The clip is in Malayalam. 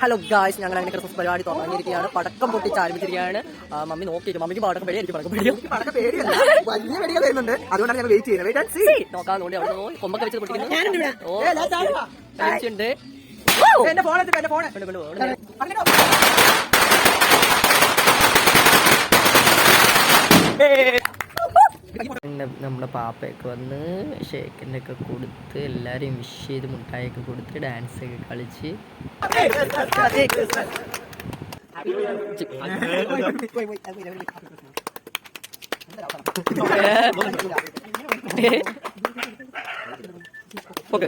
ഹലോ ഗായ്സ്, ഞങ്ങൾ അങ്ങനെ ക്രിസ്മസ് പരിപാടി തുടങ്ങിയിരിക്കുകയാണ്. പടക്കം പൊട്ടിച്ച് ആരംഭിച്ചിരിക്കുകയാണ്. മമ്മി നോക്കിയിട്ട് മമ്മിക്ക് പടക്കം പേടി, എനിക്ക് പടക്കം പേടിയുണ്ട്. വലിയ വെടികൾ വരുന്നുണ്ട്, അതുകൊണ്ടാണ് ഞാൻ വെയിറ്റ് ചെയ്യുന്നത്. നോക്കാൻ വേണ്ടി അവിടെ പോയി കൊമ്പൊക്കെ വെച്ച് പൊട്ടിക്കുന്നു. പിന്നെ നമ്മുടെ പാപ്പയൊക്കെ വന്ന് ഷേക്കിൻ്റെ ഒക്കെ കൊടുത്ത് എല്ലാവരെയും വിഷ് ചെയ്ത് മുട്ടായൊക്കെ കൊടുത്ത് ഡാൻസ് ഒക്കെ കളിച്ച് ഓക്കെ.